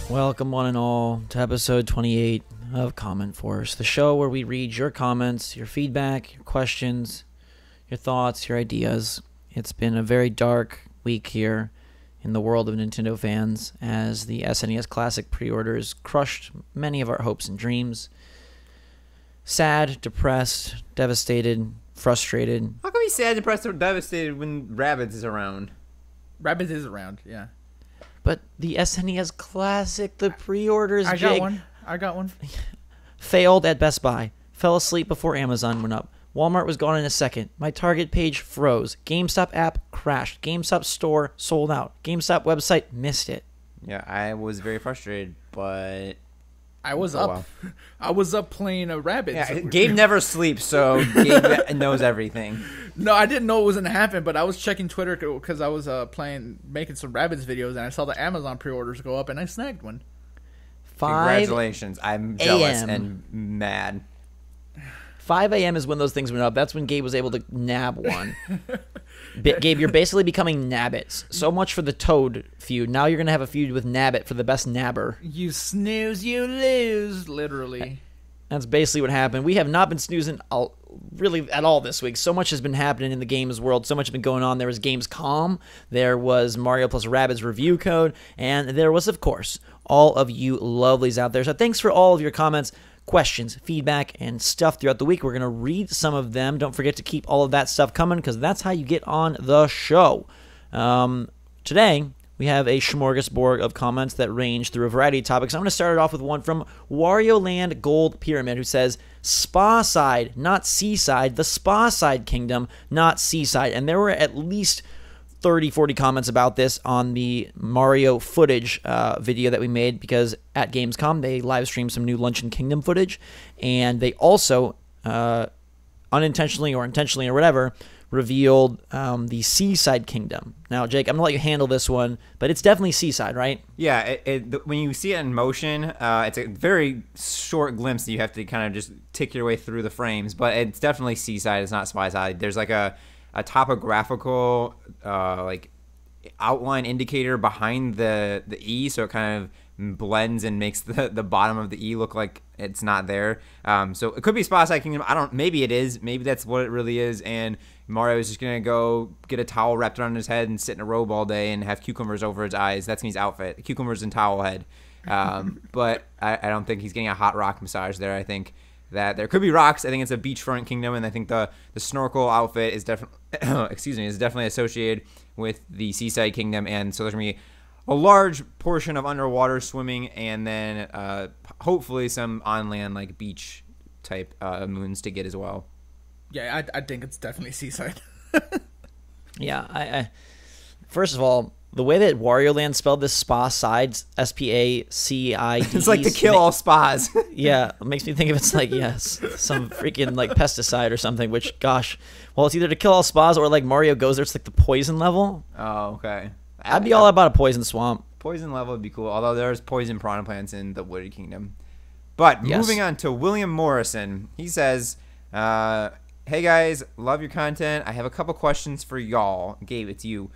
Welcome one and all to episode 28 of CommentForce, the show where we read your comments, your feedback, your questions, your thoughts, your ideas. It's been a very dark week here in the world of Nintendo fans as the SNES Classic pre-orders crushed many of our hopes and dreams. Sad, depressed, devastated, frustrated. How come he's sad, depressed, or devastated when Rabbids is around? Rabbids is around, yeah. But the SNES Classic, the pre-orders, I got one. failed at Best Buy. Fell asleep before Amazon went up. Walmart was gone in a second. My Target page froze. GameStop app crashed. GameStop store sold out. GameStop website missed it. Yeah, I was very frustrated, but I was up. Wow. I was up playing a Rabbids. Yeah, Gabe never sleeps, so Gabe knows everything. No, I didn't know it was going to happen, but I was checking Twitter because I was making some Rabbids videos, and I saw the Amazon pre-orders go up, and I snagged one. Congratulations. I'm jealous and mad. 5 a.m. is when those things went up. That's when Gabe was able to nab one. Gabe, you're basically becoming Nabbit. So much for the Toad feud. Now you're going to have a feud with Nabbit for the best nabber. You snooze, you lose, literally. That's basically what happened. We have not been snoozing really at all this week. So much has been happening in the games world. So much has been going on. There was Gamescom. There was Mario plus Rabbids review code. And there was, of course, all of you lovelies out there. So thanks for all of your comments, questions, feedback, and stuff throughout the week. We're going to read some of them. Don't forget to keep all of that stuff coming because that's how you get on the show. Today, we have a smorgasbord of comments that range through a variety of topics. I'm going to start it off with one from Wario Land Gold Pyramid who says, Spa Side, not Seaside. The Spa Side Kingdom, not Seaside. And there were at least 30, 40 comments about this on the Mario footage video that we made because at Gamescom they live streamed some new Luncheon Kingdom footage, and they also unintentionally or intentionally or whatever revealed the Seaside Kingdom. Now, Jake, I'm gonna let you handle this one, but it's definitely Seaside, right? Yeah, when you see it in motion, it's a very short glimpse that you have to kind of just tick your way through the frames, but it's definitely Seaside. It's not Spy Side. There's like a topographical like outline indicator behind the E, so it kind of blends and makes the bottom of the E look like it's not there. So it could be Spy Side Kingdom. Maybe it is. Maybe that's what it really is. And Mario is just gonna go get a towel wrapped around his head and sit in a robe all day and have cucumbers over his eyes. That's his outfit: cucumbers and towel head. But I don't think he's getting a hot rock massage there. I think that there could be rocks. I think it's a beachfront kingdom, and I think the snorkel outfit is definitely is definitely associated with the Seaside Kingdom, and so there's gonna be a large portion of underwater swimming, and then hopefully some on land like beach type moons to get as well. Yeah, I think it's definitely Seaside. Yeah, I first of all, the way that Wario Land spelled this Spa Side, S-P-A-C-I-D. It's like to kill all spas. Yeah, it makes me think of it's like, yes, some freaking like pesticide or something, which, gosh, well, it's either to kill all spas or like Mario goes there, it's like the poison level. Oh, okay. I'd be all about a poison swamp. Poison level would be cool, although there's poison piranha plants in the Wooded Kingdom. But Yes. Moving on to William Morrison. He says, hey guys, love your content. I have a couple questions for y'all. Gabe, it's you.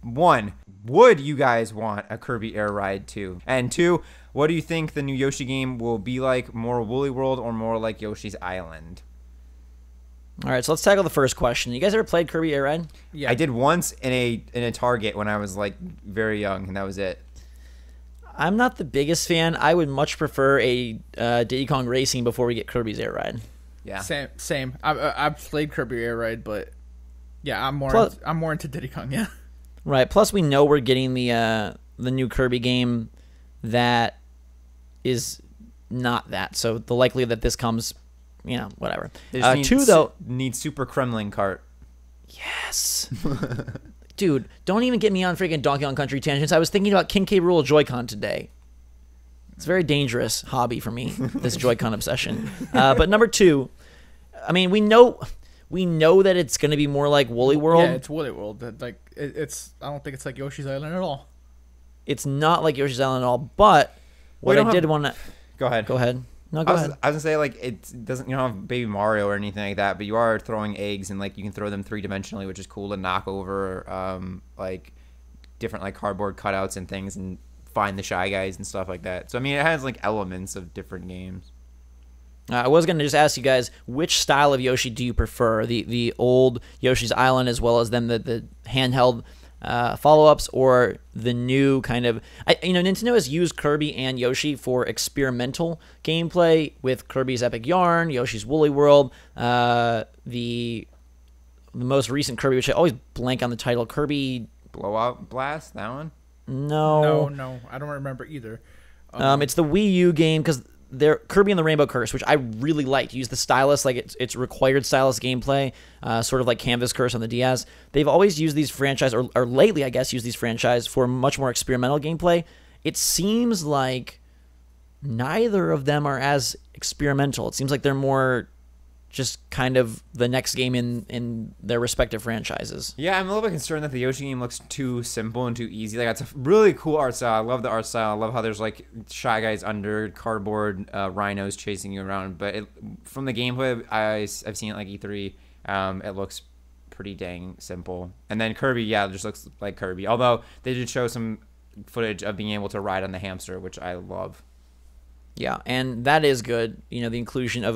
1, would you guys want a Kirby Air Ride 2? And 2, what do you think the new Yoshi game will be like? More Woolly World or more like Yoshi's Island? All right, so let's tackle the first question. You guys ever played Kirby Air Ride? Yeah, I did once in a Target when I was like very young, and that was it. I'm not the biggest fan. I would much prefer a Diddy Kong Racing before we get Kirby's Air Ride. Yeah. Same. I've played Kirby Air Ride, but yeah, I'm more into Diddy Kong. Yeah. Right. Plus, we know we're getting the new Kirby game that is not that. So the likelihood that this comes, whatever. Need Super Kremlin Kart. Yes. Dude, don't even get me on freaking Donkey Kong Country tangents. I was thinking about King K. Rool Joy-Con today. It's a very dangerous hobby for me, this Joy-Con obsession. But number 2, I mean, we know that it's going to be more like Woolly World. Yeah, it's Woolly World. Like it's. I don't think it's like Yoshi's Island at all. It's not like Yoshi's Island at all. But what I did want to go ahead. No, go ahead. I was gonna say, like, it doesn't, have Baby Mario or anything like that, but you are throwing eggs, and like you can throw them 3-dimensionally, which is cool to knock over like different like cardboard cutouts and things and find the Shy Guys and stuff like that. So I mean, it has like elements of different games. I was going to just ask you guys, which style of Yoshi do you prefer? The old Yoshi's Island, as well as then the handheld follow-ups, or the new kind of... Nintendo has used Kirby and Yoshi for experimental gameplay with Kirby's Epic Yarn, Yoshi's Woolly World, the most recent Kirby, which I always blank on the title, Kirby... Blowout Blast, that one? No, I don't remember either. It's the Wii U game, because they're Kirby and the Rainbow Curse, which I really liked. Use the stylus, like it's required stylus gameplay, sort of like Canvas Curse on the DS. They've always used these franchise, or lately, I guess, used these franchise for much more experimental gameplay. It seems like neither of them are as experimental. It seems like they're more just kind of the next game in their respective franchises. Yeah, I'm a little bit concerned that the Yoshi game looks too simple and too easy. Like, it's a really cool art style. I love the art style. I love how there's like Shy Guys under cardboard rhinos chasing you around. But from the gameplay I've seen it like E3, it looks pretty dang simple. And then Kirby, yeah, it just looks like Kirby. Although they did show some footage of being able to ride on the hamster, which I love. Yeah, and that is good. The inclusion of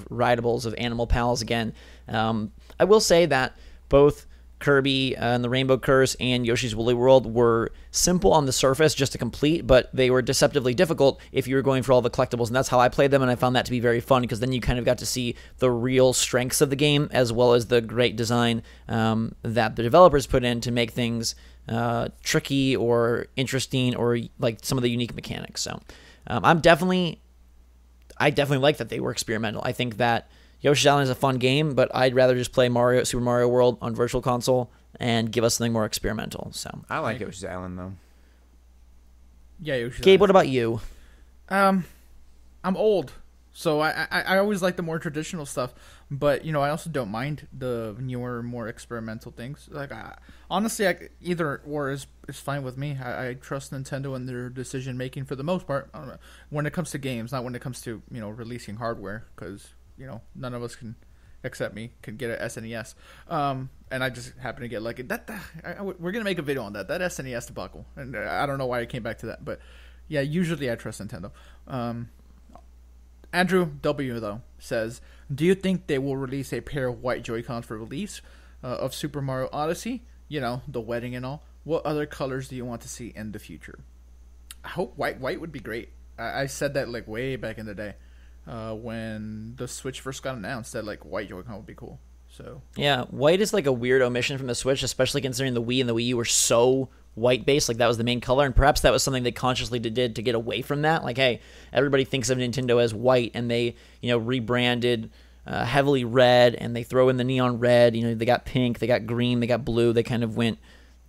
rideables, of animal pals again. I will say that both Kirby and the Rainbow Curse and Yoshi's Woolly World were simple on the surface just to complete, but they were deceptively difficult if you were going for all the collectibles, and that's how I played them, and I found that to be very fun, because then you kind of got to see the real strengths of the game, as well as the great design that the developers put in to make things tricky or interesting, or like some of the unique mechanics. So I definitely like that they were experimental. I think that Yoshi's Island is a fun game, but I'd rather just play Super Mario World on Virtual Console and give us something more experimental. So I like Yoshi's Island though. Yeah, Yoshi's Gabe, Island. what about you? I'm old, so I always like the more traditional stuff, but I also don't mind the newer, more experimental things. Like honestly, either or is fine with me. I trust Nintendo and their decision making for the most part. I don't know, when it comes to games, not when it comes to releasing hardware, because none of us except me can get an SNES. And I just happen to get lucky. We're gonna make a video on that SNES debacle, and I don't know why I came back to that, but yeah, usually I trust Nintendo. Andrew W, though, says, do you think they will release a pair of white Joy-Cons for release of Super Mario Odyssey? The wedding and all. What other colors do you want to see in the future? I hope white. White would be great. I said that like way back in the day when the Switch first got announced, that like white Joy-Con would be cool. So yeah, white is like a weird omission from the Switch, especially considering the Wii and the Wii U were so white based, like that was the main color, and perhaps that was something they consciously did to get away from that. Like, hey, everybody thinks of Nintendo as white, and they rebranded heavily red, and they throw in the neon red. They got pink, they got green, they got blue. They kind of went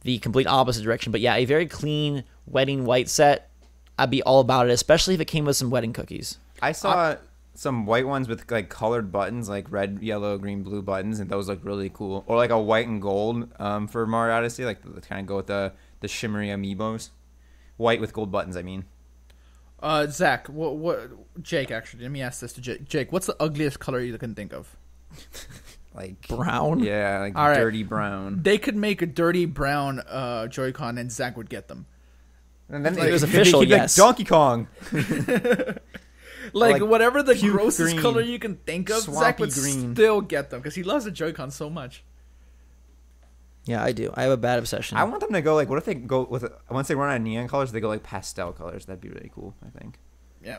the complete opposite direction. But yeah, a very clean wedding white set, I'd be all about it, especially if it came with some wedding cookies. I saw some white ones with like colored buttons, like red, yellow, green, blue buttons, and those look really cool. Or like a white and gold for Mario Odyssey, like kind of go with the shimmery amiibos. White with gold buttons, I mean. Zach, what Jake, actually, let me ask this to Jake. Jake, what's the ugliest color you can think of? Like brown? Yeah, like all dirty right. brown. They could make a dirty brown Joy-Con, and Zach would get them. And then it was official, yes. Like Donkey Kong. Like whatever the puke grossest green, color you can think of, Zach swampy would green. still get them, because he loves the Joy-Con so much. Yeah, I do. I have a bad obsession. I want them to go like, what if they go with, once they run out of neon colors, they go like pastel colors. That'd be really cool, I think. Yeah.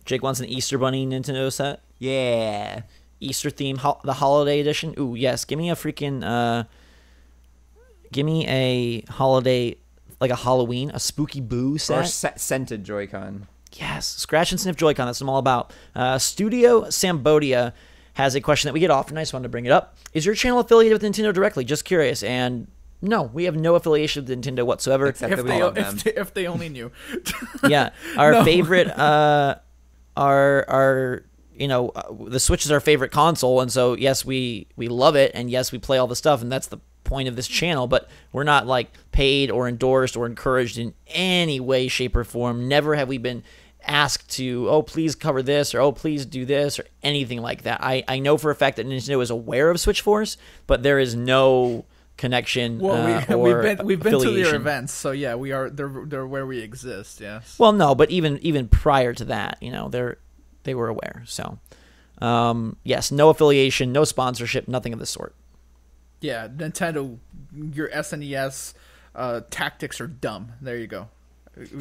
Jake wants an Easter Bunny Nintendo set. Yeah. Easter theme, the holiday edition. Ooh, yes. Give me a freaking, give me a holiday, like a Halloween, a Spooky Boo set. Or scented Joy-Con. Yes. Scratch and Sniff Joy-Con. That's what I'm all about. Studio Sambodia has a question that we get often. I just wanted to bring it up. Is your channel affiliated with Nintendo directly? Just curious. And no, we have no affiliation with Nintendo whatsoever. Except that we love them. If they only knew. Yeah. Our favorite, the Switch is our favorite console. And so, yes, we love it. And yes, we play all the stuff. And that's the point of this channel. But we're not like paid or endorsed or encouraged in any way, shape, or form. Never have we been asked to, oh, please cover this, or oh, please do this, or anything like that. I know for a fact that Nintendo is aware of Switch Force, but there is no connection. Well, or we've been to their affiliation. events, so yeah, we are. They're where we exist. Yes. Well, no, but even prior to that, they were aware. So, yes, no affiliation, no sponsorship, nothing of the sort. Yeah, Nintendo, your SNES tactics are dumb. There you go.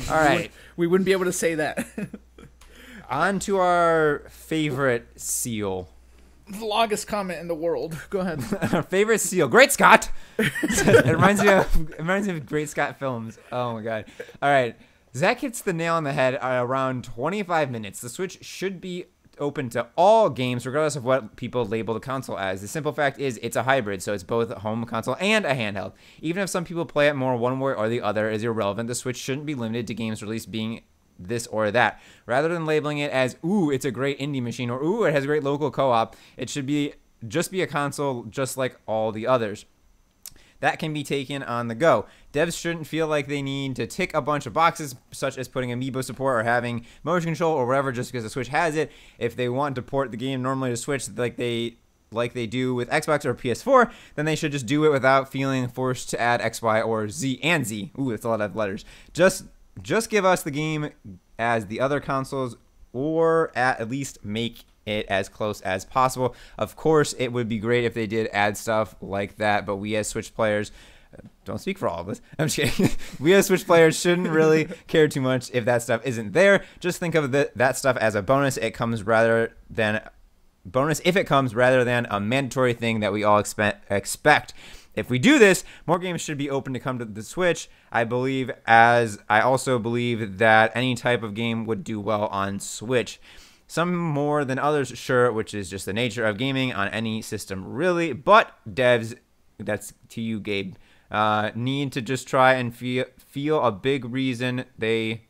All right. We wouldn't be able to say that. On to our favorite seal. The longest comment in the world. Go ahead. Our favorite seal, Great Scott. It reminds me of Great Scott films. Oh my god! All right, Zach hits the nail on the head at around 25 minutes. The Switch should be open to all games, regardless of what people label the console as. The simple fact is, it's a hybrid, so it's both a home console and a handheld. Even if some people play it more one way or the other is irrelevant, the Switch shouldn't be limited to games released being this or that. Rather than labeling it as, ooh, it's a great indie machine, or ooh, it has great local co-op, it should just be a console just like all the others. That can be taken on the go. Devs shouldn't feel like they need to tick a bunch of boxes, such as putting amiibo support or having motion control or whatever, just because the Switch has it. If they want to port the game normally to Switch like they do with Xbox or PS4, then they should just do it without feeling forced to add X, Y, or Z and Z. Ooh, that's a lot of letters. Just give us the game as the other consoles, or at least make it as close as possible. Of course, it would be great if they did add stuff like that, but we as Switch players, don't speak for all of us, I'm just kidding. We as Switch players shouldn't really care too much if that stuff isn't there. Just think of that stuff as a bonus. It comes rather than a mandatory thing that we all expect. If we do this, more games should be open to come to the Switch, I also believe that any type of game would do well on Switch. Some more than others, sure, which is just the nature of gaming on any system, really. But devs, that's to you, Gabe, need to just try and feel a big reason they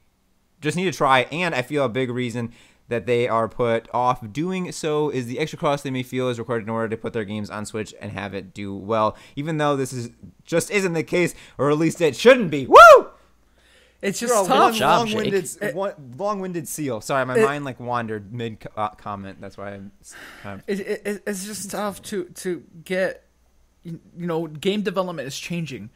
just need to try, and I feel a big reason that they are put off doing so is the extra cost they may feel is required in order to put their games on Switch and have it do well, even though this isn't the case, or at least it shouldn't be. Woo! It's just tough. Long-winded seal. Sorry, my mind wandered mid comment. That's why I'm. It's just tough to get. Game development is changing,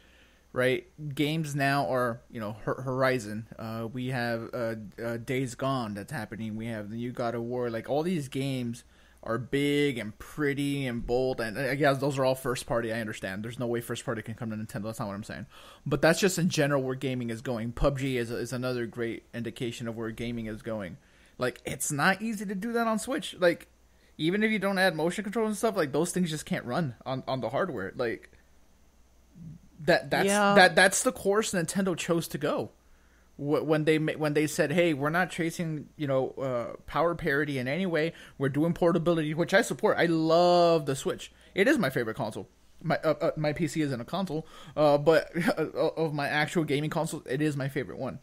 right? Games now are Horizon. We have Days Gone that's happening. We have the new God of War. Like, all these games are big and pretty and bold, and I guess those are all first party. I understand. There's no way first party can come to Nintendo. That's not what I'm saying. But that's just in general where gaming is going. PUBG is another great indication of where gaming is going. Like, it's not easy to do that on Switch. Like, even if you don't add motion control and stuff, like, those things just can't run on the hardware. Like, that's the course Nintendo chose to go. When they said, hey, we're not chasing power parity in any way, we're doing portability, which I support. I love the Switch. It is my favorite console. My PC isn't a console, but of my actual gaming console, it is my favorite one.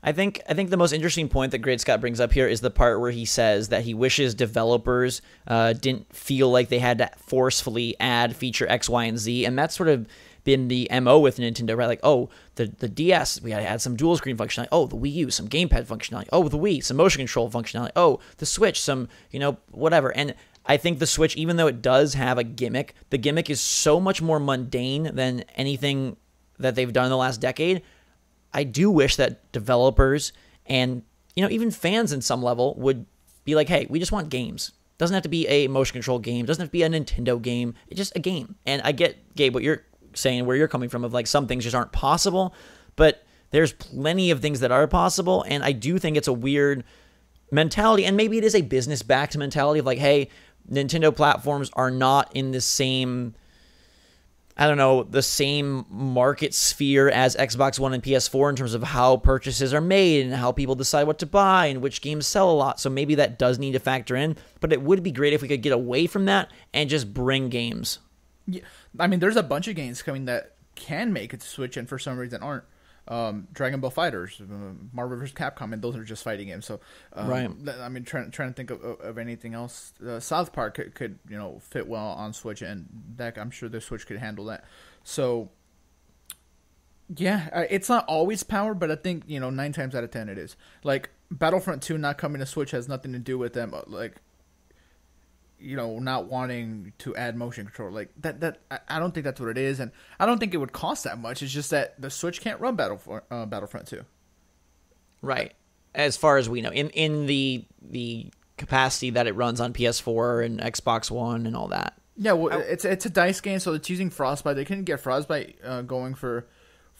I think the most interesting point that Great Scott brings up here is the part where he says that he wishes developers didn't feel like they had to forcefully add feature X, Y, and Z, and that's sort of been the MO with Nintendo, right? Like, oh, the DS, we gotta add some dual screen functionality. Oh, the Wii U, some gamepad functionality. Oh, the Wii, some motion control functionality. Oh, the Switch, some, whatever. And I think the Switch, even though it does have a gimmick, the gimmick is so much more mundane than anything that they've done in the last decade. I do wish that developers and, even fans in some level would be like, hey, we just want games. Doesn't have to be a motion control game. Doesn't have to be a Nintendo game. It's just a game. And I get, Gabe, what you're saying, where you're coming from, of like some things just aren't possible, but there's plenty of things that are possible. And I do think it's a weird mentality, and maybe it is a business backed mentality of like, hey, Nintendo platforms are not in the same, the same market sphere as Xbox One and PS4 in terms of how purchases are made and how people decide what to buy and which games sell a lot. So maybe that does need to factor in, but it would be great if we could get away from that and just bring games. Yeah, I mean, there's a bunch of games coming that can make it to Switch and for some reason aren't. Dragon Ball Fighters, Marvel vs. Capcom, and those are just fighting games. So, right. I mean, trying to think of anything else. South Park could fit well on Switch, and that I'm sure the Switch could handle that. So, yeah, it's not always powered, but I think 9 times out of 10 it is. Like, Battlefront 2 not coming to Switch has nothing to do with them. Like, not wanting to add motion control. Like that I don't think that's what it is, and I don't think it would cost that much. It's just that the Switch can't run Battlefront 2. Right. As far as we know, in the capacity that it runs on PS4 and Xbox One and all that. Yeah, well, it's a DICE game, so it's using Frostbite. They couldn't get Frostbite going for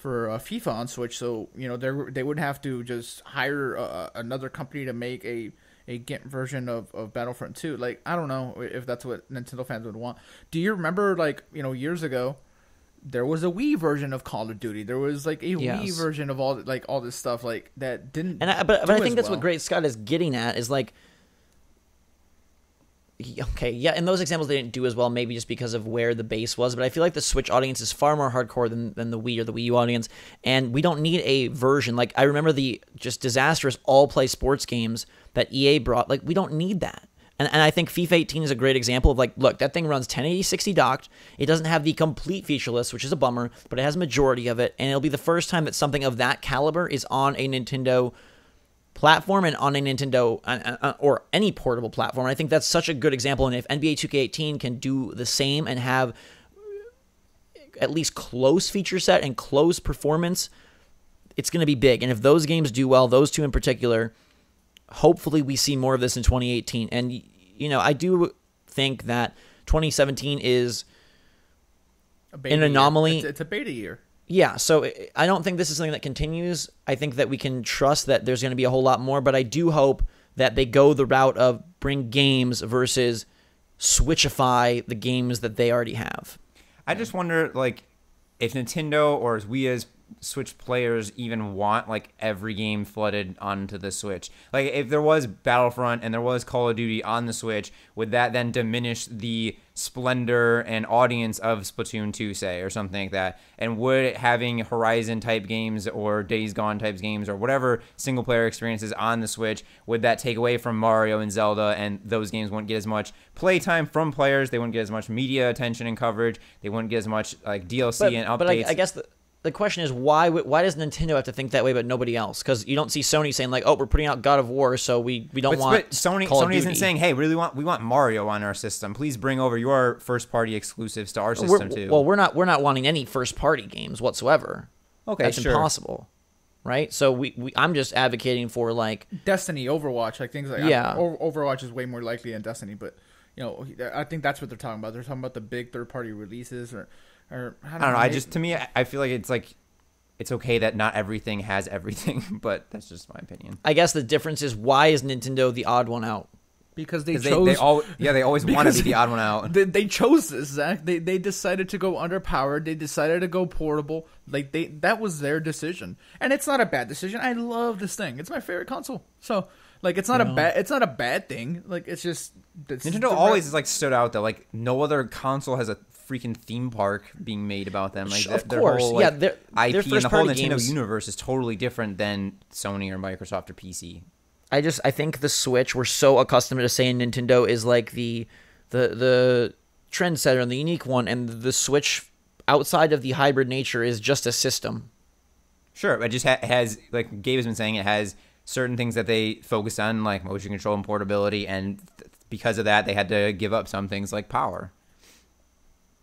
FIFA on Switch, so they would have to just hire another company to make a GIMP version of Battlefront 2. Like, I don't know if that's what Nintendo fans would want. Do you remember, years ago, there was a Wii version of Call of Duty. There was like a Wii version of all this stuff that didn't. But I think that's what Great Scott is getting at is like. Okay, yeah, in those examples they didn't do as well, maybe just because of where the base was, but I feel like the Switch audience is far more hardcore than the Wii or the Wii U audience, and we don't need a version. Like, I remember the just disastrous all-play sports games that EA brought. Like, we don't need that. And I think FIFA 18 is a great example of, like, look, that thing runs 1080 60 docked. It doesn't have the complete feature list, which is a bummer, but it has a majority of it, and it'll be the first time that something of that caliber is on a Nintendo platform and on a Nintendo or any portable platform. I think that's such a good example, and if NBA 2K18 can do the same and have at least close feature set and close performance, it's going to be big. And if those games do well, those two in particular, hopefully we see more of this in 2018. And I do think that 2017 is an anomaly. It's a beta year. Yeah, so I don't think this is something that continues. I think that we can trust that there's going to be a whole lot more, but I do hope that they go the route of bring games versus Switchify the games that they already have. I just wonder, like, if Nintendo or we as Switch players even want, like, every game flooded onto the Switch. Like, if there was Battlefront and there was Call of Duty on the Switch, would that then diminish the splendor and audience of Splatoon 2, say, or something like that? And would having Horizon-type games or Days Gone-type games or whatever single-player experiences on the Switch, would that take away from Mario and Zelda, and those games wouldn't get as much playtime from players, they wouldn't get as much media attention and coverage, they wouldn't get as much, like, DLC and updates? But I guess the question is, why does Nintendo have to think that way but nobody else? Because you don't see Sony saying, like, oh, we're putting out God of War, so we don't want But Sony isn't saying, hey, we want Mario on our system. Please bring over your first-party exclusives to our system, too. Well, we're not wanting any first-party games whatsoever. Okay, That's sure. impossible, right? So I'm just advocating for, like... Destiny, Overwatch, like things like that. Yeah. Overwatch is way more likely than Destiny, but, I think that's what they're talking about. They're talking about the big third-party releases or I don't know. To me, I feel like it's okay that not everything has everything, but that's just my opinion. I guess the difference is, why is Nintendo the odd one out? Because they chose. They always want to be the odd one out. They chose this, Zach. They decided to go underpowered. They decided to go portable. Like that was their decision, and it's not a bad decision. I love this thing. It's my favorite console. So it's not a bad thing. Like, it's just Nintendo always has stood out though. Like, no other console has a freaking theme park being made about them. Like, of their course, whole, yeah. IP Their and the whole Nintendo games, universe is totally different than Sony or Microsoft or PC. I think the Switch, we're so accustomed to saying Nintendo is like the trendsetter and the unique one, and the Switch, outside of the hybrid nature, is just a system. Sure, it just has, like Gabe has been saying, it has certain things that they focus on, like motion control and portability, and because of that, they had to give up some things like power.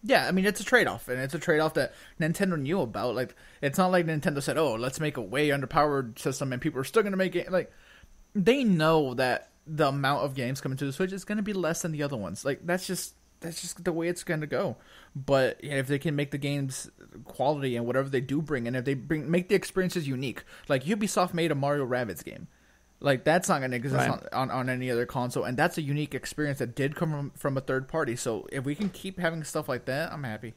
Yeah, I mean, it's a trade-off, and it's a trade-off that Nintendo knew about. Like, it's not like Nintendo said, oh, let's make a way underpowered system, and people are still going to make it. Like, they know that the amount of games coming to the Switch is going to be less than the other ones. Like, that's just the way it's going to go. But if they can make the games quality and whatever they do bring, and if they make the experiences unique, like Ubisoft made a Mario Rabbids game. Like, that's not going to exist on any other console, and that's a unique experience that did come from a third party. So if we can keep having stuff like that, I'm happy.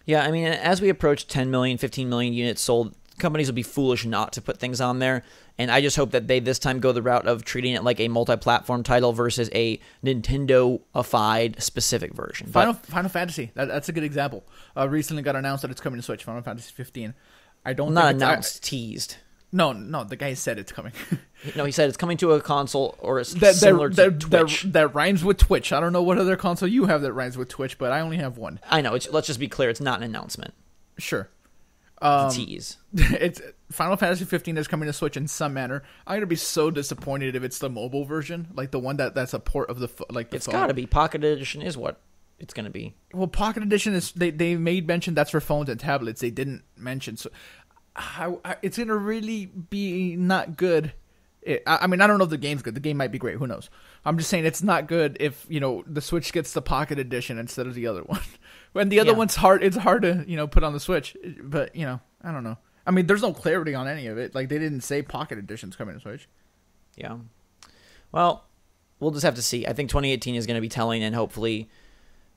Yeah, I mean, as we approach 10 million, 15 million units sold, companies will be foolish not to put things on there. And I just hope that they this time go the route of treating it like a multi-platform title versus a Nintendo-ified specific version. Final Fantasy, that's a good example. Recently got announced that it's coming to Switch, Final Fantasy 15. I don't Not think announced, teased. No, the guy said it's coming. No, he said it's coming to a console or similar to Twitch. That rhymes with Twitch. I don't know what other console you have that rhymes with Twitch, but I only have one. I know. Let's just be clear. It's not an announcement. Sure. The tease. It's Final Fantasy 15 is coming to Switch in some manner. I'm gonna be so disappointed if it's the mobile version, like the one that's a port of the It's got to be. Pocket Edition is what it's gonna be. Well, Pocket Edition is they made mention that's for phones and tablets. They didn't mention, so it's gonna really be not good. I mean, I don't know if the game's good. The game might be great. Who knows? I'm just saying it's not good if the Switch gets the Pocket Edition instead of the other one. When the other one's hard, it's hard to put on the Switch. But I don't know. I mean, there's no clarity on any of it. Like they didn't say Pocket Edition's coming to Switch. Yeah. Well, we'll just have to see. I think 2018 is going to be telling, and hopefully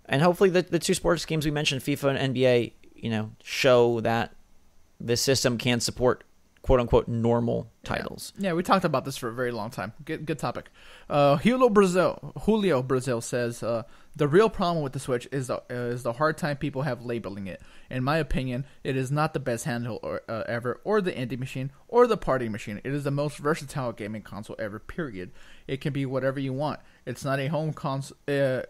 the two sports games we mentioned, FIFA and NBA, show that the system can support quote unquote normal titles. Yeah, we talked about this for a very long time. Good topic. Julio Brazil says the real problem with the Switch is the hard time people have labeling it. In my opinion, it is not the best handheld ever, or the indie machine, or the party machine. It is the most versatile gaming console ever. Period. It can be whatever you want. It's not a home console. It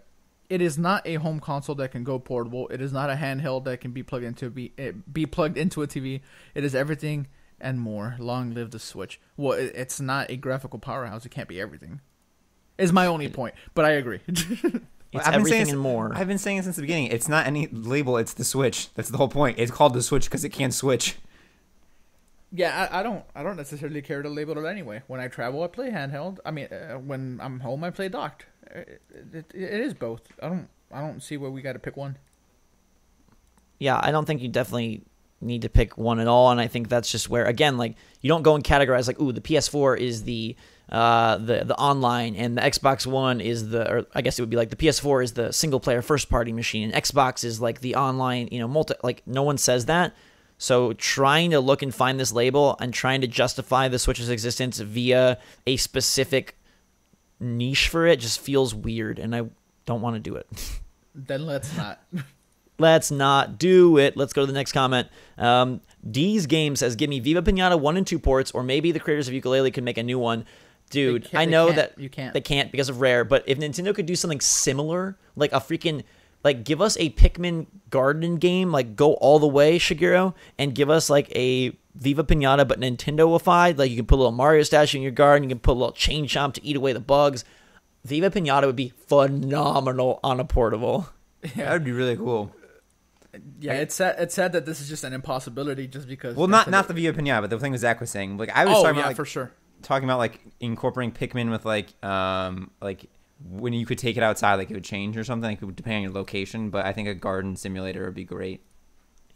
is not a home console that can go portable. It is not a handheld that can be plugged into a TV. It is everything and more. Long live the Switch. Well, it's not a graphical powerhouse. It can't be everything. Is my only point, but I agree. It's everything and more. I've been saying it since the beginning. It's not any label. It's the Switch. That's the whole point. It's called the Switch because it can switch. Yeah, I don't necessarily care to label it anyway. When I travel, I play handheld. I mean, when I'm home, I play docked. It is both. I don't see where we got to pick one. Yeah, I don't think you definitely need to pick one at all, and I think that's just where, again, like, you don't go and categorize like, ooh, the PS4 is the online, and the Xbox One is or I guess it would be like the PS4 is the single player first party machine, and Xbox is like the online, multi. Like, no one says that. So trying to look and find this label and trying to justify the Switch's existence via a specific niche for it just feels weird, and I don't want to do it. Then let's not. Let's not do it. Let's go to the next comment. D's Game says, give me Viva Pinata 1 and 2 ports, or maybe the creators of Yooka-Laylee could make a new one. Dude, I know that you can't. They can't because of Rare, but if Nintendo could do something similar, like a freaking, like, give us a Pikmin garden game, like, go all the way, Shigeru, and give us, like, a Viva Pinata, but Nintendo-ified. Like, you can put a little Mario statue in your garden, you can put a little Chain Chomp to eat away the bugs. Viva Pinata would be phenomenal on a portable. Yeah, that would be really cool. Yeah, it's sad that this is just an impossibility just because. Well, not the Viva Pinata, but the thing that Zach was saying. Like, I was talking about, like, for sure. Talking about like incorporating Pikmin with like when you could take it outside, like it would change or something, like it would depend on your location. But I think a garden simulator would be great.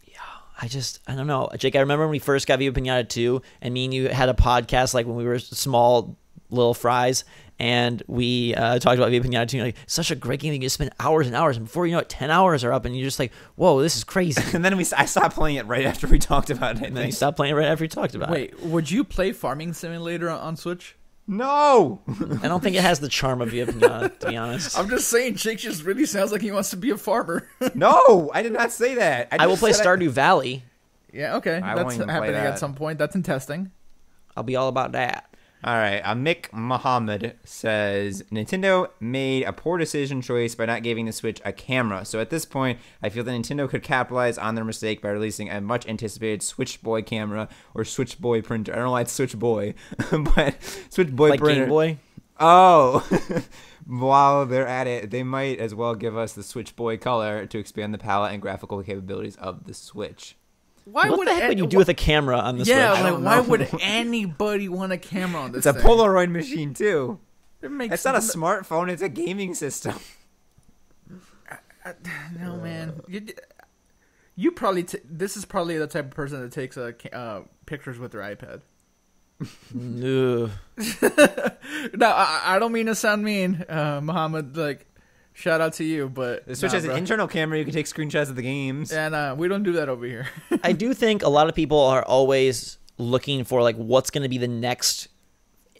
Yeah, I don't know, Jake. I remember when we first got Viva Pinata 2, and me and you had a podcast like when we were small little fries, and we talked about Viva Pinata 2. Like, such a great game. You can spend hours and hours, and before you know it, 10 hours are up, and you're just like, whoa, this is crazy. And then I stopped playing it right after we talked about it. And then you stopped playing it right after we talked about it. Wait, would you play Farming Simulator on Switch? No! I don't think it has the charm of Viva Pinata, to be honest. I'm just saying, Jake just really sounds like he wants to be a farmer. No, I did not say that. I will play Stardew Valley. Yeah, okay. That's happening at some point. That's in testing. I'll be all about that. All right, Mick Muhammad says, Nintendo made a poor decision choice by not giving the Switch a camera. So at this point, I feel that Nintendo could capitalize on their mistake by releasing a much anticipated Switch Boy camera or Switch Boy printer. I don't know why it's Switch Boy, but Switch Boy like printer. Game Boy? Oh, while they're at it, they might as well give us the Switch Boy color to expand the palette and graphical capabilities of the Switch. What the heck would you do with a camera on the Switch? Yeah, like, why would anybody want a camera on this thing? It's a Polaroid machine, too. It's not a smartphone, it's a gaming system. No, man. You probably... this is probably the type of person that takes pictures with their iPad. No. No, I don't mean to sound mean, Muhammad, like... Shout out to you, but... The Switch has an internal camera. You can take screenshots of the games. And we don't do that over here. I do think a lot of people are always looking for, like, what's going to be the next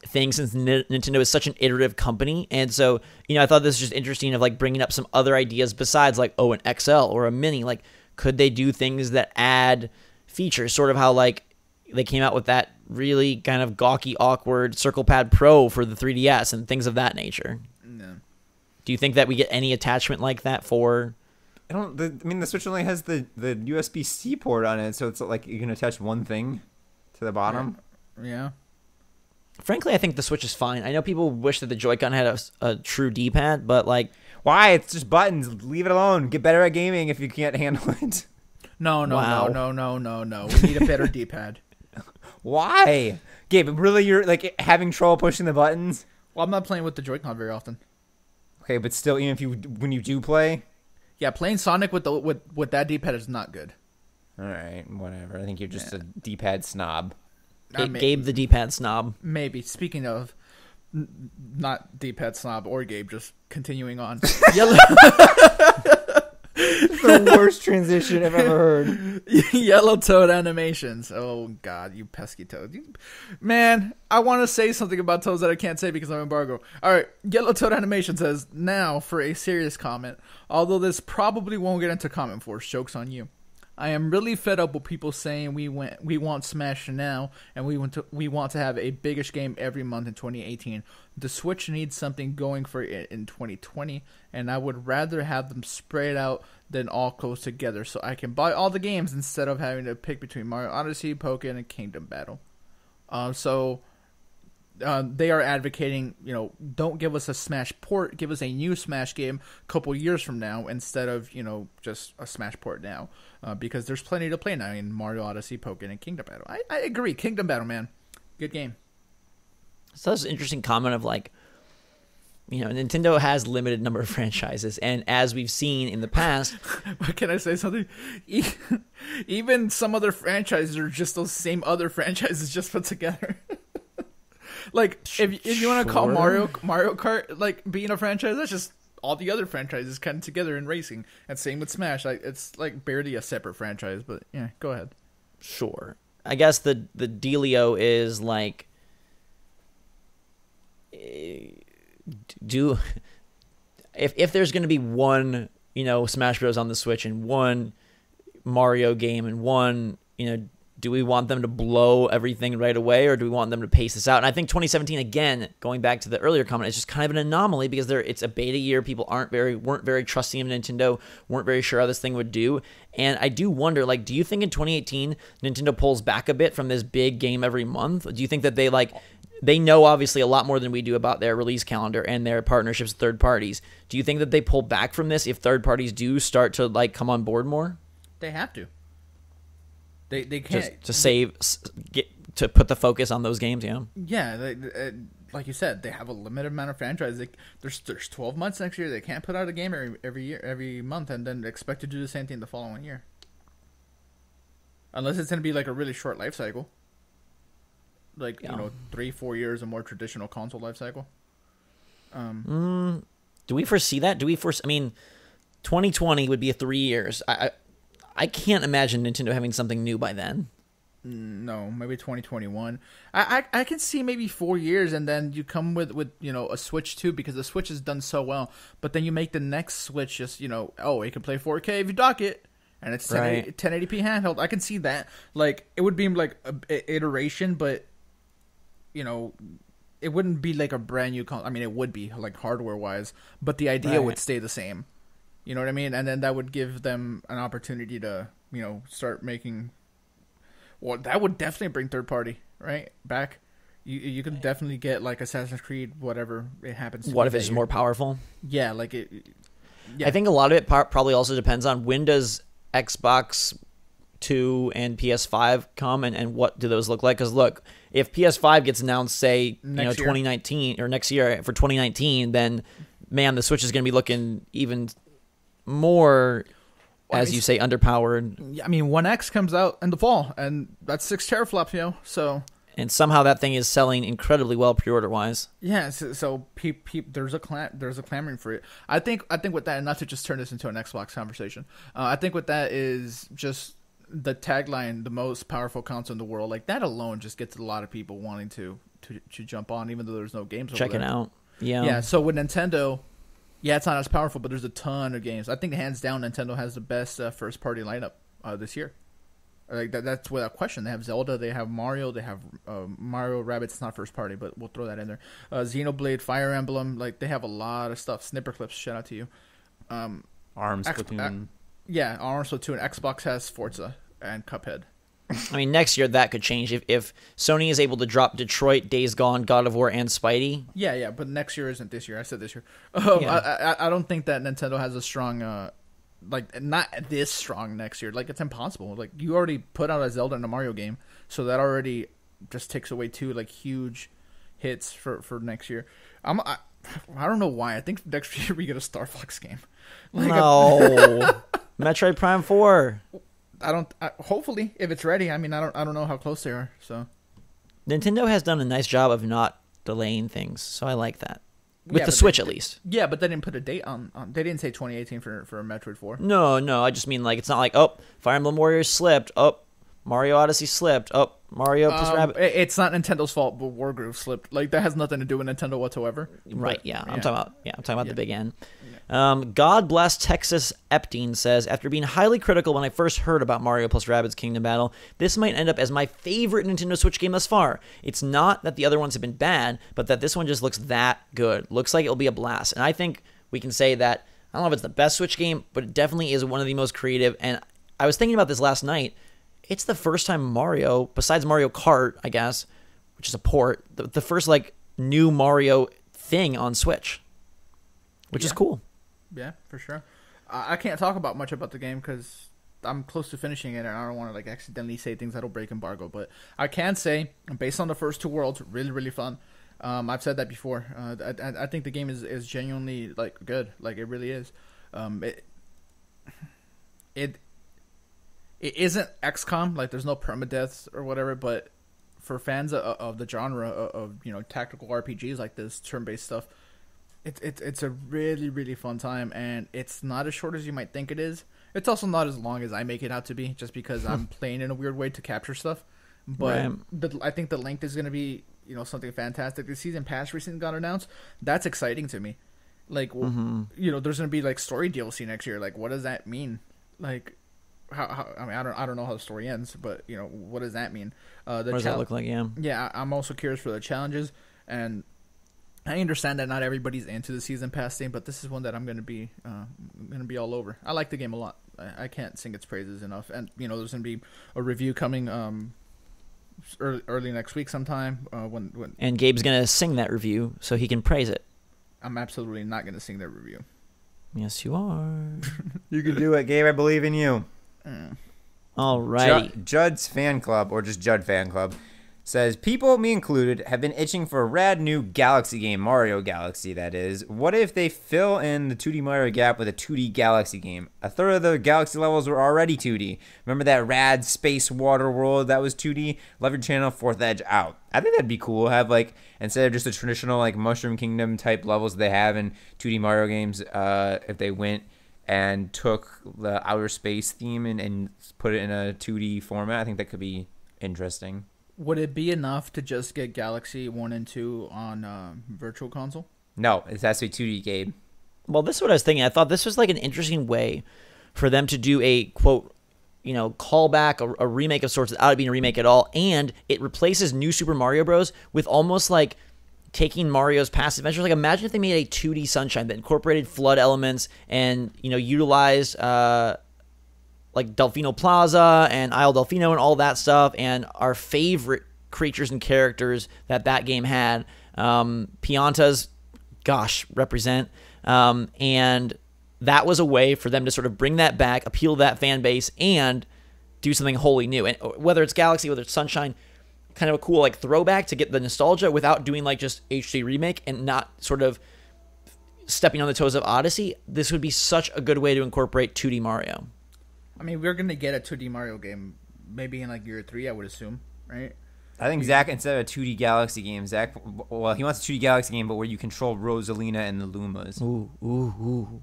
thing, since Nintendo is such an iterative company. And so, I thought this was just interesting of, like, bringing up some other ideas besides, like, an XL or a Mini. Like, could they do things that add features? Sort of how, like, they came out with that really kind of gawky, awkward Circle Pad Pro for the 3DS and things of that nature. No. Do you think that we get any attachment like that for The Switch only has the USB-C port on it, so it's like you can attach one thing to the bottom. Yeah. Frankly, I think the Switch is fine. I know people wish that the Joy-Con had a true D-pad, but like, why? It's just buttons. Leave it alone. Get better at gaming if you can't handle it. No. We need a better D-pad. Why? Gabe, really, you're like having trouble pushing the buttons? Well, I'm not playing with the Joy-Con very often. Okay, but still, even when you do play, yeah, playing Sonic with that D-pad is not good. All right, whatever. I think you're just a D-pad snob. Gabe the D-pad snob. Maybe. Speaking of not D-pad snob or Gabe, just continuing on. Yellow. The worst transition I've ever heard. Yellow Toad animations. Oh God, you pesky toad! Man, I want to say something about toads that I can't say because I'm embargo. All right, Yellow Toad animation says now for a serious comment. Although this probably won't get into CommentForce. Joke's on you. I am really fed up with people saying we want Smash now and we want to have a biggish game every month in 2018. The Switch needs something going for it in 2020, and I would rather have them spread out than all close together, so I can buy all the games instead of having to pick between Mario Odyssey, Pokken, and Kingdom Battle. They are advocating, don't give us a Smash port, give us a new Smash game a couple years from now instead of, just a Smash port now. Because there's plenty to play now in Mario Odyssey, Pokken, and Kingdom Battle. I agree. Kingdom Battle, man. Good game. So that's an interesting comment of like, Nintendo has limited number of franchises, and as we've seen in the past, can I say something? Even some other franchises are just those same other franchises just put together. Like if you want to call Mario Kart like being a franchise, that's just all the other franchises kind of together in racing. And same with Smash. Like it's like barely a separate franchise, but yeah, go ahead. Sure. I guess the dealio is like, if there's going to be one, Smash Bros on the Switch and one Mario game and one, do we want them to blow everything right away, or do we want them to pace this out? And I think 2017, again, going back to the earlier comment, is just kind of an anomaly because it's a beta year. People weren't very trusting of Nintendo, weren't very sure how this thing would do. And I do wonder, like, do you think in 2018 Nintendo pulls back a bit from this big game every month? Do you think that they know obviously a lot more than we do about their release calendar and their partnerships with third parties? Do you think that they pull back from this if third parties do start to like come on board more? They have to. They can't to put the focus on those games. Yeah, like you said, they have a limited amount of franchises. There's 12 months next year. They can't put out a game every month and then expect to do the same thing the following year, unless it's going to be like a really short life cycle, like 3-4 years, a more traditional console life cycle. Do we foresee that? I mean, 2020 would be 3 years. I can't imagine Nintendo having something new by then. No, maybe 2021. I can see maybe 4 years, and then you come with a Switch 2 because the Switch has done so well. But then you make the next Switch just it can play 4K if you dock it, and it's 1080p handheld. I can see that. Like it would be like a iteration, but it wouldn't be like a brand new console. I mean, it would be like hardware wise, but the idea would stay the same. You know what I mean? And then that would give them an opportunity to, start making. Well, that would definitely bring third party back. You could definitely get like Assassin's Creed, whatever it happens. What if it's more powerful? Yeah, like it. Yeah. I think a lot of it probably also depends on when does Xbox 2 and PS5 come, and what do those look like? Because look, if PS5 gets announced, say 2019 or next year for 2019, then man, the Switch is going to be looking even more, as you say, underpowered. I mean, One X comes out in the fall, and that's 6 teraflops, so. And somehow that thing is selling incredibly well pre-order wise. Yeah, so there's a clamoring for it. I think with that, and not to just turn this into an Xbox conversation, I think with that is just the tagline, the most powerful console in the world. Like that alone just gets a lot of people wanting to jump on, even though there's no games. Check it out. Yeah. Yeah. So with Nintendo. Yeah, it's not as powerful, but there's a ton of games. I think hands down, Nintendo has the best first-party lineup this year. Like that's without question. They have Zelda, they have Mario, they have Mario Rabbids. It's not first-party, but we'll throw that in there. Xenoblade, Fire Emblem, like they have a lot of stuff. Snipper Clips, shout out to you. Arms, Splatoon. Yeah, Armored Splatoon 2, and Xbox has Forza and Cuphead. I mean, next year that could change if Sony is able to drop Detroit, Days Gone, God of War, and Spidey. Yeah, but next year isn't this year. I said this year. Yeah. I don't think that Nintendo has a strong, like, not this strong next year. Like, it's impossible. Like, you already put out a Zelda and a Mario game, so that already just takes away two, like, huge hits for next year. I don't know why. I think next year we get a Star Fox game. Like, No. Metroid Prime 4. Hopefully, if it's ready. I mean, I don't know how close they are. So Nintendo has done a nice job of not delaying things, so I like that. With the Switch, at least. Yeah, but they didn't put a date on. They didn't say 2018 for Metroid 4. No. I just mean, like, it's not like, oh, Fire Emblem Warriors slipped. Oh, Mario Odyssey slipped. Oh, Mario plus Rabbit. It's not Nintendo's fault, but Wargroove slipped. Like, that has nothing to do with Nintendo whatsoever. Right, But, yeah. I'm talking about the big N. God Bless Texas Epstein says, after being highly critical when I first heard about Mario plus Rabbids Kingdom Battle, this might end up as my favorite Nintendo Switch game thus far. It's not that the other ones have been bad, but that this one just looks that good. Looks like it'll be a blast. And I think we can say that, I don't know if it's the best Switch game, but it definitely is one of the most creative. And I was thinking about this last night. It's the first time Mario, besides Mario Kart, I guess, which is a port, the first, like, new Mario thing on Switch, which is cool. Yeah, for sure. I can't talk about much about the game because I'm close to finishing it, and I don't want to, like, accidentally say things that'll break embargo. But I can say, based on the first two worlds, really, really fun. I've said that before. I think the game is genuinely, like, good. Like, it really is. It isn't XCOM. Like, there's no permadeaths or whatever. But for fans of the genre of tactical RPGs like this, turn-based stuff. It's a really, really fun time, and it's not as short as you might think it is. It's also not as long as I make it out to be, just because I'm playing in a weird way to capture stuff. But right. I think the length is going to be, something fantastic. The season pass recently got announced. That's exciting to me. Like, there's going to be, like, story DLC next year. Like, what does that mean? Like, how I mean, I don't know how the story ends, but what does that mean? What does that look like? Yeah. Yeah, I'm also curious for the challenges, and I understand that not everybody's into the season pass thing, but this is one that I'm gonna be all over. I like the game a lot. I can't sing its praises enough. And there's gonna be a review coming early next week sometime. When and Gabe's gonna sing that review so he can praise it. I'm absolutely not gonna sing that review. Yes, you are. You can do it, Gabe. I believe in you. All right. Judd's fan club, or just Judd fan club, says, people, me included, have been itching for a rad new Galaxy game, Mario Galaxy, that is. What if they fill in the 2D Mario gap with a 2D Galaxy game? A third of the Galaxy levels were already 2D. Remember that rad space water world that was 2D? Love your channel, Fourth Edge out. I think that'd be cool. Have, like, instead of just the traditional, like, Mushroom Kingdom type levels they have in 2D Mario games, if they went and took the outer space theme and put it in a 2D format, I think that could be interesting. Would it be enough to just get Galaxy 1 and 2 on Virtual Console? No, it has to be 2D, Gabe. Well, this is what I was thinking. I thought this was, like, an interesting way for them to do a, quote, callback, a remake of sorts without it being a remake at all, and it replaces New Super Mario Bros. With almost, like, taking Mario's past adventures. Like, imagine if they made a 2D Sunshine that incorporated flood elements and, utilized like Delfino Plaza and Isle Delfino and all that stuff, and our favorite creatures and characters that game had. Piantas, gosh, represent. And that was a way for them to sort of bring that back, appeal to that fan base, and do something wholly new. And whether it's Galaxy, whether it's Sunshine, kind of a cool, like, throwback to get the nostalgia without doing, like, just HD remake and not sort of stepping on the toes of Odyssey. This would be such a good way to incorporate 2D Mario. I mean, we're going to get a 2D Mario game maybe in, like, year 3, I would assume, right? I think Zach, instead of a 2D Galaxy game, he wants a 2D Galaxy game, but where you control Rosalina and the Lumas. Ooh.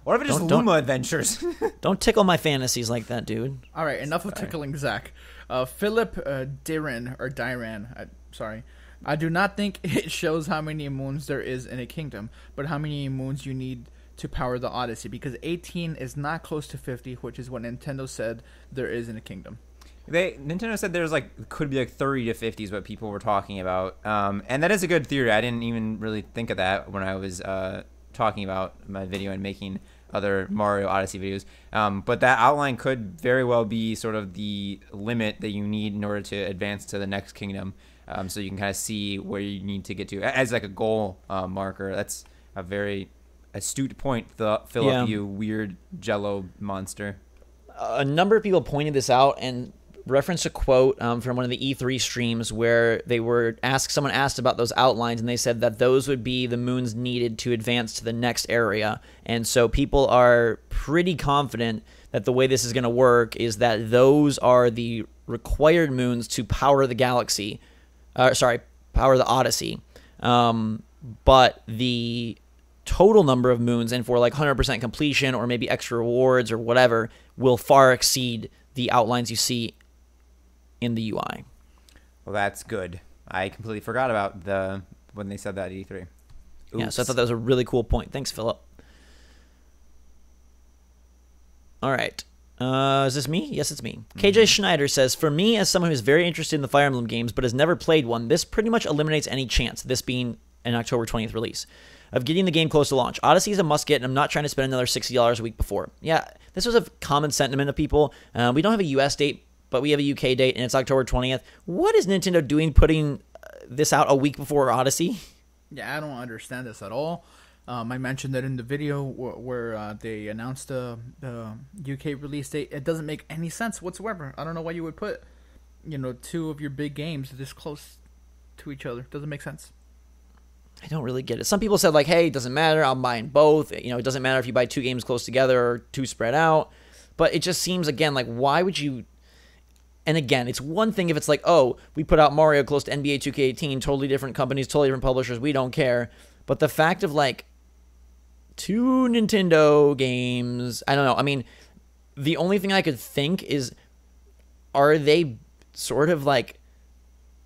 Or if it's just Luma Adventures. Don't tickle my fantasies like that, dude. All right, enough of tickling Zach. Philip Diran, sorry. I do not think it shows how many moons there is in a kingdom, but how many moons you need to power the Odyssey, because 18 is not close to 50, which is what Nintendo said there is in a kingdom. Nintendo said there's could be 30 to 50 is what people were talking about, and that is a good theory. I didn't even really think of that when I was talking about my video and making other Mario Odyssey videos. But that outline could very well be sort of the limit that you need in order to advance to the next kingdom. So you can kind of see where you need to get to as like a goal marker. That's a very astute point, Philip, you weird Jello monster. A number of people pointed this out and referenced a quote from one of the E3 streams where someone asked about those outlines, and they said that those would be the moons needed to advance to the next area. And so people are pretty confident that the way this is going to work is that those are the required moons to power the galaxy. Power the Odyssey. But the total number of moons, and for like 100% completion or maybe extra rewards or whatever, will far exceed the outlines you see in the UI. Well, that's good. I completely forgot about when they said that at E3. Oops. Yeah, so I thought that was a really cool point. Thanks, Philip. All right. Is this me? Yes, it's me. KJ Schneider says, for me, as someone who's very interested in the Fire Emblem games but has never played one, this pretty much eliminates any chance, this being an October 20th release, of getting the game close to launch. Odyssey is a must-get, and I'm not trying to spend another $60 a week before. Yeah, this was a common sentiment of people. We don't have a U.S. date, but we have a UK date, and it's October 20th. What is Nintendo doing putting this out a week before Odyssey? Yeah, I don't understand this at all. I mentioned that in the video where they announced the UK release date. It doesn't make any sense whatsoever. I don't know why you would put, two of your big games this close to each other. Doesn't make sense. I don't really get it. Some people said, like, hey, it doesn't matter. I'm buying both. It doesn't matter if you buy two games close together or two spread out. But it just seems, again, like, why would you... And again, it's one thing if it's like, oh, we put out Mario close to NBA 2K18, totally different companies, totally different publishers, we don't care. But the fact of, like, two Nintendo games, I don't know. I mean, the only thing I could think is, are they sort of, like,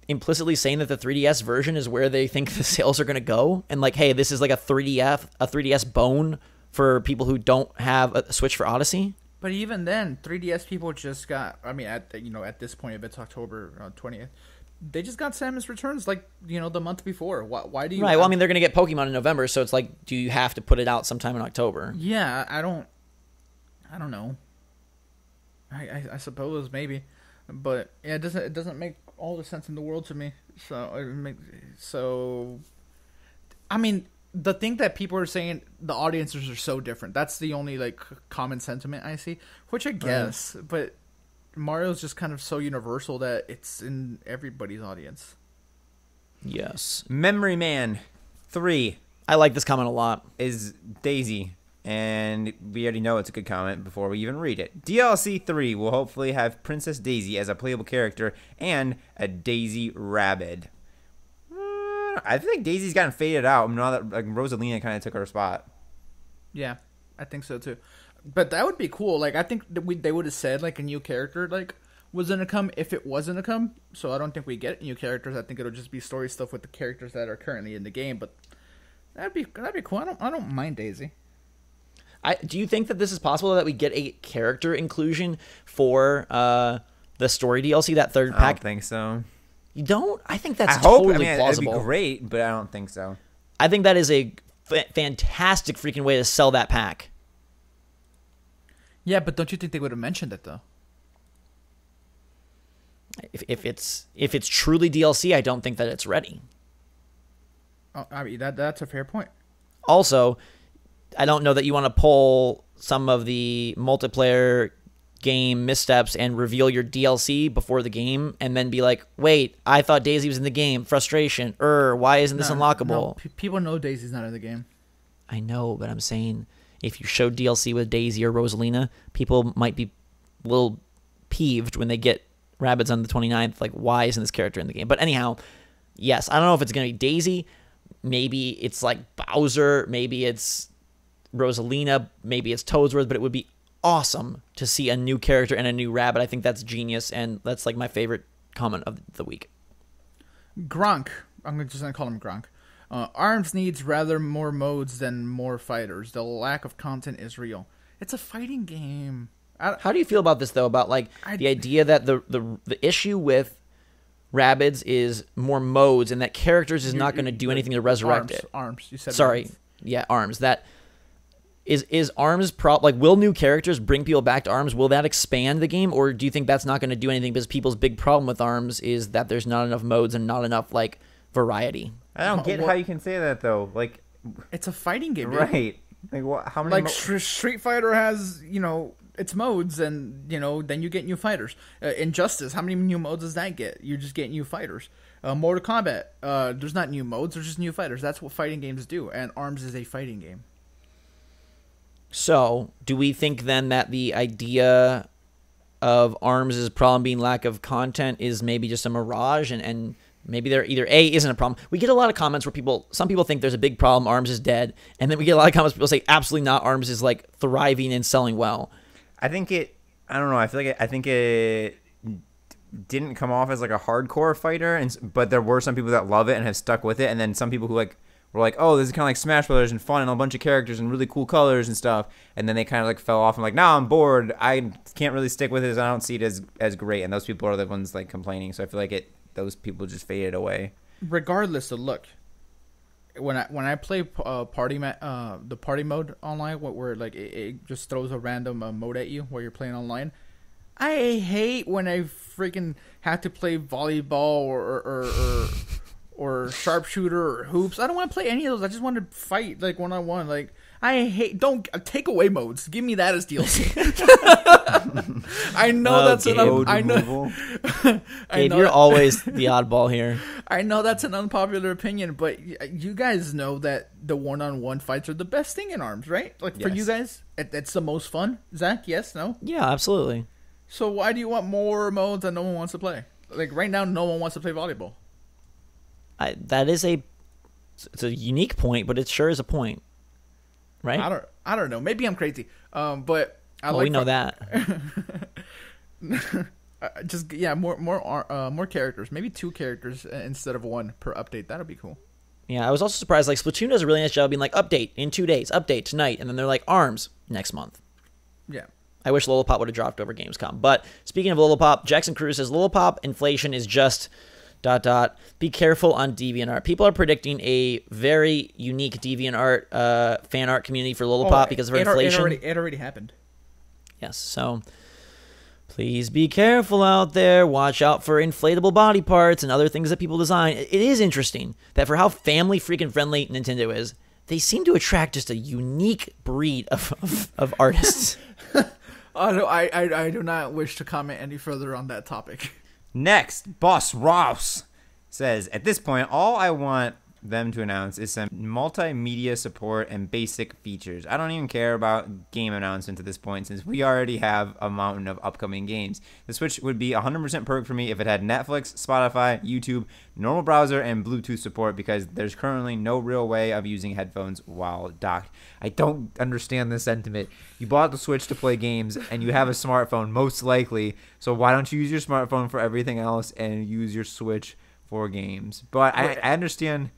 implicitly saying that the 3DS version is where they think the sales are going to go? And, like, hey, this is like a 3DS bone for people who don't have a Switch for Odyssey? But even then, 3DS people just got, at this point, if it's October 20th, they just got Samus Returns the month before. Why do you... Right, well, they're going to get Pokemon in November, so it's like, do you have to put it out sometime in October? Yeah, I don't know. I suppose, maybe. But, yeah, it doesn't make all the sense in the world to me. The thing that people are saying, the audiences are so different. That's the only common sentiment I see, which I guess. Right. But Mario's just kind of so universal that it's in everybody's audience. Yes. Memory Man 3. I like this comment a lot. Is Daisy. And we already know it's a good comment before we even read it. DLC 3 will hopefully have Princess Daisy as a playable character and a Daisy Rabbid. I think Daisy's gotten faded out now that Rosalina kind of took her spot. Yeah, I think so too. But that would be cool. I think that they would have said a new character was gonna come if it wasn't to come. So I don't think we get new characters. I think it'll just be story stuff with the characters that are currently in the game. But that'd be cool. I don't mind Daisy. Do you think that this is possible that we get a character inclusion for the story DLC, that third pack? I don't think so. You don't? I think that's totally plausible. It'd be great, but I don't think so. I think that is a fantastic freaking way to sell that pack. Yeah, but don't you think they would have mentioned it though? If it's truly DLC, I don't think that it's ready. Oh, that's a fair point. Also, I don't know that you want to pull some of the multiplayer game missteps and reveal your DLC before the game and then be like, wait, I thought Daisy was in the game. Frustration. Why isn't this unlockable? No, people know Daisy's not in the game. I know, but I'm saying if you show DLC with Daisy or Rosalina, people might be a little peeved when they get Rabbids on the 29th. Like, why isn't this character in the game? But anyhow, yes, I don't know if it's going to be Daisy. Maybe it's like Bowser. Maybe it's Rosalina. Maybe it's Toadsworth, but it would be awesome to see a new character and a new Rabbid. I think that's genius, and that's my favorite comment of the week. Gronk. I'm just going to call him Gronk. ARMS needs rather more modes than more fighters. The lack of content is real. It's a fighting game. How do you feel about this, though, about the idea that the issue with Rabbids is more modes and that characters is not going to do anything to resurrect it? ARMS. You said sorry. ARMS. Yeah, ARMS. That Is ARMS like will new characters bring people back to ARMS? Will that expand the game, or do you think that's not going to do anything because people's big problem with ARMS is that there's not enough modes and not enough like variety? I don't get how you can say that though. Like, it's a fighting game, right? Like, what? How many? Like Street Fighter has, its modes, and then you get new fighters. Injustice, how many new modes does that get? You just get new fighters. Mortal Kombat, there's not new modes, there's just new fighters. That's what fighting games do, and ARMS is a fighting game. So, do we think then that the idea of ARMS' problem being lack of content is maybe just a mirage, and maybe there either A, isn't a problem? We get a lot of comments where some people think there's a big problem, ARMS is dead, and then we get a lot of comments where people say absolutely not, ARMS is like thriving and selling well. I think I don't know. I think it didn't come off as like a hardcore fighter, but there were some people that love it and have stuck with it, and then some people who were like, oh, this is kind of like Smash Brothers and fun and a bunch of characters and really cool colors and stuff, and then they kind of like fell off and like, now I'm bored. I can't really stick with it. I don't see it as great, and those people are the ones like complaining. So I feel like those people just faded away. Regardless of look, when I play the party mode online, where like it just throws a random mode at you while you're playing online, I hate when I freaking have to play volleyball or sharpshooter or hoops. I don't want to play any of those. I just want to fight like one-on-one. Like, I hate, don't take away modes. Give me that as DLC. I know that's Gabe, you're always the oddball here. I know that's an unpopular opinion, but you guys know that the one-on-one fights are the best thing in ARMS, right? Like, for you guys, it's the most fun. Zach, yes, no? Yeah, absolutely. So why do you want more modes that no one wants to play? Like, right now, no one wants to play volleyball. It's a unique point, but it sure is a point, right? I don't know. Maybe I'm crazy. But we know that. More characters. Maybe 2 characters instead of 1 per update. That'll be cool. Yeah, I was also surprised. Like, Splatoon does a really nice job being like, update in 2 days, update tonight, and then they're like, ARMS next month. Yeah. I wish Lollipop would have dropped over Gamescom. But speaking of Lollipop, Jackson Cruz says Lollipop inflation is just ... Be careful on DeviantArt. People are predicting a very unique DeviantArt fan art community for Lollipop because of inflation. It already happened. Yes, so please be careful out there. Watch out for inflatable body parts and other things that people design. It is interesting that for how family freaking friendly Nintendo is, they seem to attract just a unique breed of artists. I do not wish to comment any further on that topic. Next, Boss Ross says, at this point, all I want them to announce is some multimedia support and basic features. I don't even care about game announcements at this point since we already have a mountain of upcoming games. The Switch would be 100% perfect for me if it had Netflix, Spotify, YouTube, normal browser, and Bluetooth support because there's currently no real way of using headphones while docked. I don't understand this sentiment. You bought the Switch to play games and you have a smartphone most likely, so why don't you use your smartphone for everything else and use your Switch for games? But I understand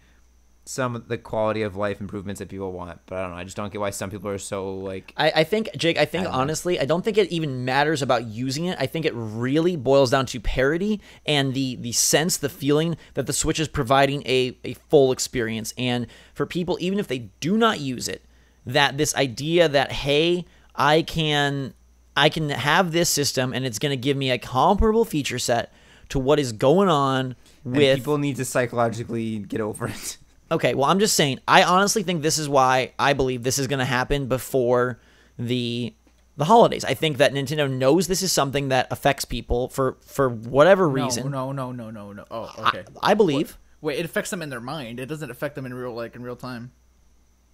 some of the quality of life improvements that people want, but I don't know. I just don't get why some people are so like. I think, Jake. Honestly, I don't think it even matters about using it. I think it really boils down to parity and the sense, the feeling that the Switch is providing a full experience. And for people, even if they do not use it, that this idea that hey, I can have this system and it's going to give me a comparable feature set to what is going on with. And people need to psychologically get over it. Okay, well, I'm just saying, I honestly think this is why I believe this is going to happen before the holidays. I think that Nintendo knows this is something that affects people for whatever reason. No. Oh, okay. I believe. Wait, it affects them in their mind. It doesn't affect them in real time.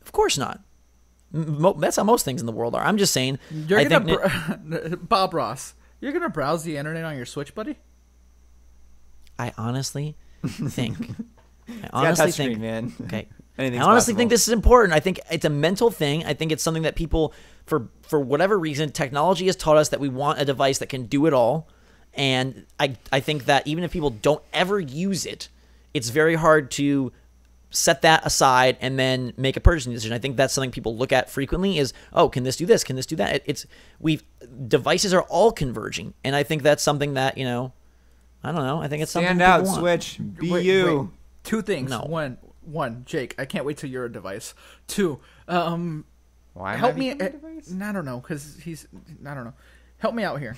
Of course not. That's how most things in the world are. I'm just saying. Bob Ross, you're going to browse the internet on your Switch, buddy? I honestly think... I honestly think this is important. I think it's a mental thing. I think it's something that people, for whatever reason, technology has taught us that we want a device that can do it all. And I think that even if people don't ever use it, it's very hard to set that aside and then make a purchasing decision. I think that's something people look at frequently is, oh, can this do this? Can this do that? Devices are all converging. And I think that's something that, I don't know. I think it's something Stand out, want. Switch. Wait. 2 things. No. One, Jake, I can't wait till you're a device. 2, Why am help I me. becoming a device? I don't know, because I don't know. Help me out here.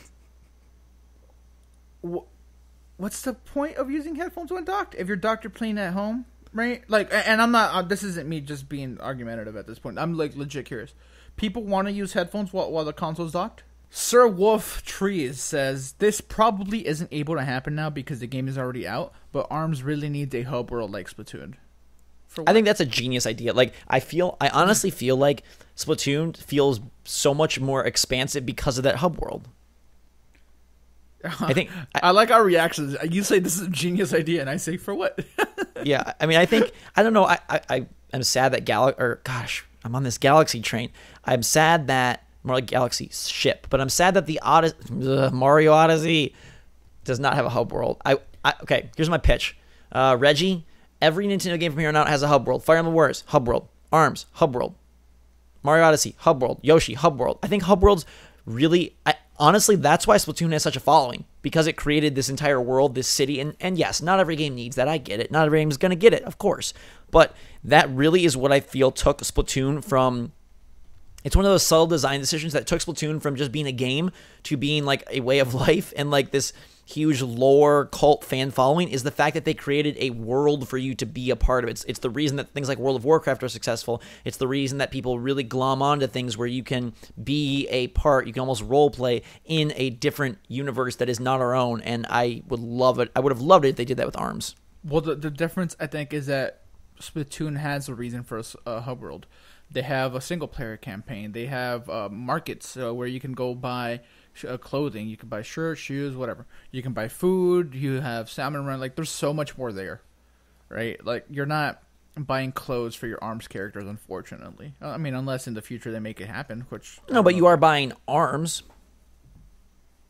What's the point of using headphones when docked? If you're docked, you're playing at home, right? Like, and I'm not. This isn't me just being argumentative at this point. I'm like legit curious. People want to use headphones while the console's docked. Sir Wolf Trees says this probably isn't able to happen now because the game is already out. But ARMS really needs a hub world like Splatoon. I think that's a genius idea. Like, I honestly feel like Splatoon feels so much more expansive because of that hub world. I think I like our reactions. You say this is a genius idea, and I say for what? Yeah, I mean, I don't know. I'm sad that I'm on this Galaxy train. I'm sad that more like Galaxy ship, but I'm sad that the Mario Odyssey does not have a hub world. Okay, here's my pitch. Reggie, every Nintendo game from here on out has a hub world. Fire Emblem Warriors, hub world. ARMS, hub world. Mario Odyssey, hub world. Yoshi, hub world. I think hub worlds really... honestly, that's why Splatoon has such a following, because it created this entire world, this city, and yes, not every game needs that. I get it. Not every game is going to get it, of course. But that really is what I feel took Splatoon from... It's one of those subtle design decisions that took Splatoon from just being a game to being like a way of life and like this huge lore cult fan following, is the fact that they created a world for you to be a part of. It's the reason that things like World of Warcraft are successful. It's the reason that people really glom onto things where you can be a part, you can almost role play in a different universe that is not our own, and I would love it. I would have loved it if they did that with ARMS. Well, the difference, I think, is that Splatoon has a reason for a hub world. They have a single-player campaign. They have markets where you can go buy clothing. You can buy shirts, shoes, whatever. You can buy food. You have salmon run. Like, there's so much more there, right? Like, you're not buying clothes for your ARMS characters, unfortunately. I mean, unless in the future they make it happen, which... No, but you are buying ARMS.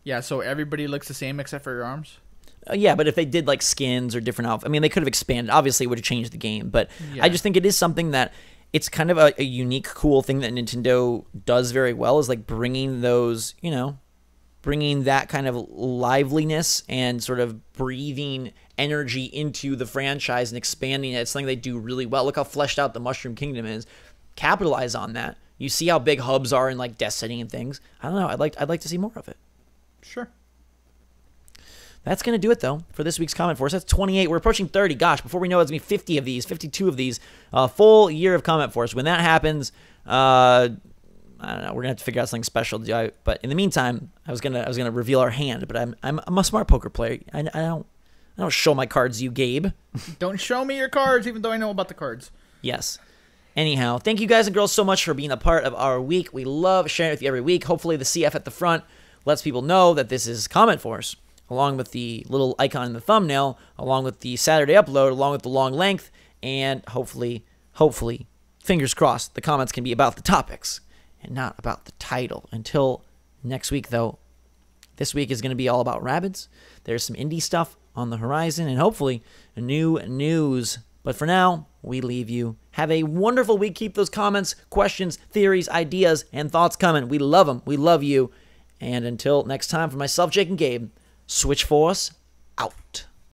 Yeah, so everybody looks the same except for your ARMS? Yeah, but if they did, like, skins or different outfits... I mean, they could have expanded. Obviously, it would have changed the game. But yeah. I just think it is something that... It's kind of a unique, cool thing that Nintendo does very well, is like bringing those, bringing that kind of liveliness and sort of breathing energy into the franchise and expanding it. It's something they do really well. Look how fleshed out the Mushroom Kingdom is. Capitalize on that. You see how big hubs are in like Destiny and things. I don't know. I'd like to see more of it. Sure. That's going to do it, though, for this week's CommentForce. That's 28. We're approaching 30. Gosh, before we know it, it's going to be 50 of these, 52 of these. Full year of CommentForce. When that happens, I don't know. We're going to have to figure out something special to do. But in the meantime, I was gonna reveal our hand. But I'm a smart poker player. I don't show my cards to you, Gabe. Don't show me your cards, even though I know about the cards. Yes. Anyhow, thank you guys and girls so much for being a part of our week. We love sharing it with you every week. Hopefully the CF at the front lets people know that this is CommentForce, along with the little icon in the thumbnail, along with the Saturday upload, along with the long length, and hopefully, fingers crossed, the comments can be about the topics and not about the title. Until next week, though, this week is going to be all about Rabbids. There's some indie stuff on the horizon, and hopefully new news. But for now, we leave you. Have a wonderful week. Keep those comments, questions, theories, ideas, and thoughts coming. We love them. We love you. And until next time, for myself, Jake, and Gabe, Switch Force out.